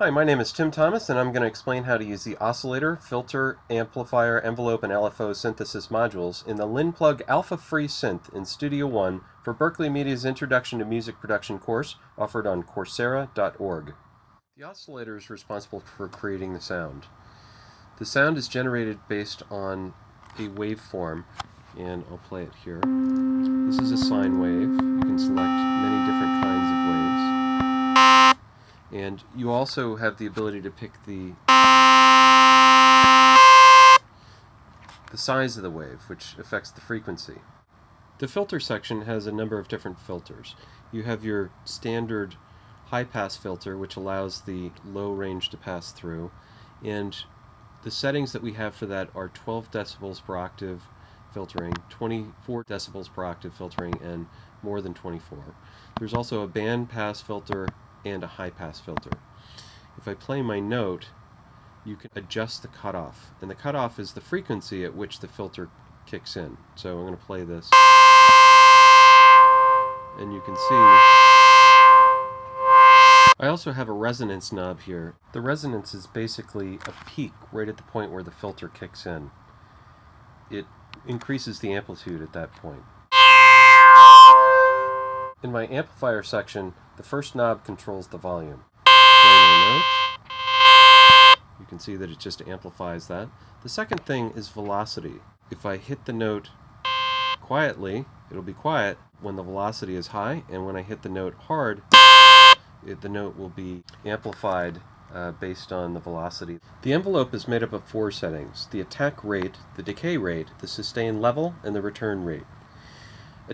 Hi, my name is Tim Thomas, and I'm going to explain how to use the oscillator, filter, amplifier, envelope, and LFO synthesis modules in the LinPlug Alpha-Free Synth in Studio One for Berkeley Media's Introduction to Music Production course offered on Coursera.org. The oscillator is responsible for creating the sound. The sound is generated based on a waveform, and I'll play it here. This is a sine wave. You can select many different kinds of waves. And you also have the ability to pick the size of the wave, which affects the frequency. The filter section has a number of different filters. You have your standard high-pass filter, which allows the low range to pass through, and the settings that we have for that are 12 decibels per octave filtering, 24 decibels per octave filtering, and more than 24. There's also a band pass filter and a high-pass filter. If I play my note, you can adjust the cutoff, and the cutoff is the frequency at which the filter kicks in. So I'm going to play this, and you can see I also have a resonance knob here. The resonance is basically a peak right at the point where the filter kicks in. It increases the amplitude at that point. In my amplifier section, the first knob controls the volume. Play my note. You can see that it just amplifies that. The second thing is velocity. If I hit the note quietly, it'll be quiet when the velocity is high, and when I hit the note hard, the note will be amplified based on the velocity. The envelope is made up of 4 settings: the attack rate, the decay rate, the sustain level, and the return rate.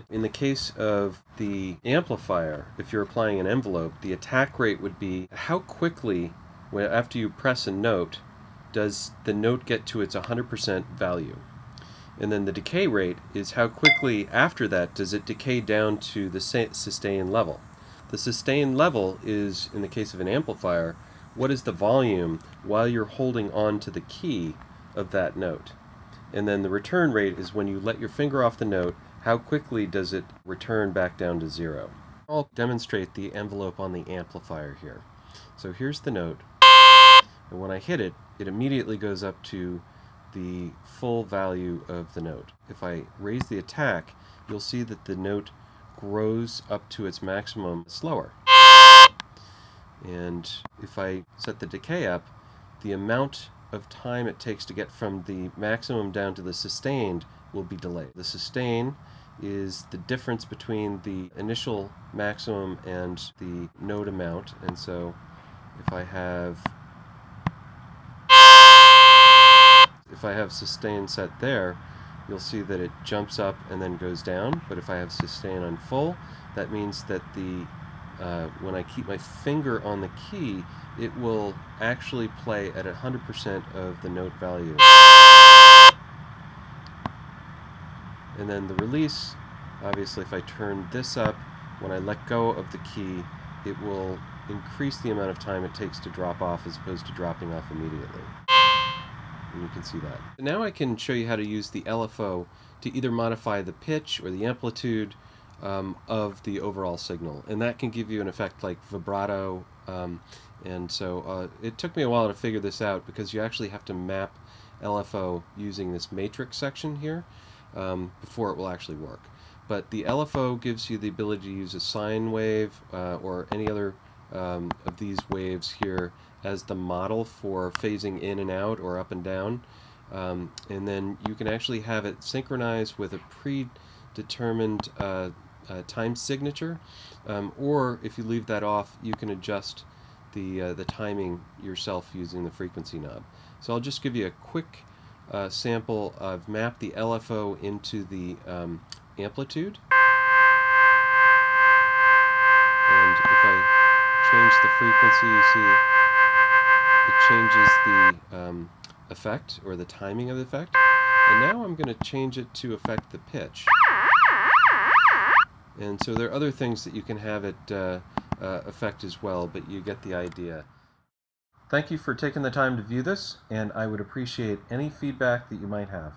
In the case of the amplifier, if you're applying an envelope, the attack rate would be how quickly, after you press a note, does the note get to its 100% value. And then the decay rate is how quickly after that does it decay down to the sustain level. The sustain level is, in the case of an amplifier, what is the volume while you're holding on to the key of that note. And then the return rate is when you let your finger off the note, how quickly does it return back down to 0. I'll demonstrate the envelope on the amplifier here. So here's the note, and when I hit it, it immediately goes up to the full value of the note. If I raise the attack, you'll see that the note grows up to its maximum slower. And if I set the decay up, the amount of time it takes to get from the maximum down to the sustained will be delayed. The sustain is the difference between the initial maximum and the note amount, and so if I have sustain set there, you'll see that it jumps up and then goes down. But if I have sustain on full, that means that when I keep my finger on the key, it will actually play at 100% of the note value. And then the release, obviously if I turn this up, when I let go of the key, it will increase the amount of time it takes to drop off as opposed to dropping off immediately. And you can see that. Now I can show you how to use the LFO to either modify the pitch or the amplitude of the overall signal. And that can give you an effect like vibrato. And so it took me a while to figure this out because you actually have to map LFO using this matrix section here before it will actually work. But the LFO gives you the ability to use a sine wave or any other of these waves here as the model for phasing in and out or up and down. And then you can actually have it synchronize with a predetermined time signature, or if you leave that off, you can adjust the timing yourself using the frequency knob. So I'll just give you a quick sample. I've mapped the LFO into the amplitude, and if I change the frequency, you see it changes the effect, or the timing of the effect. And now I'm going to change it to affect the pitch. And so there are other things that you can have it affect as well, but you get the idea. Thank you for taking the time to view this, and I would appreciate any feedback that you might have.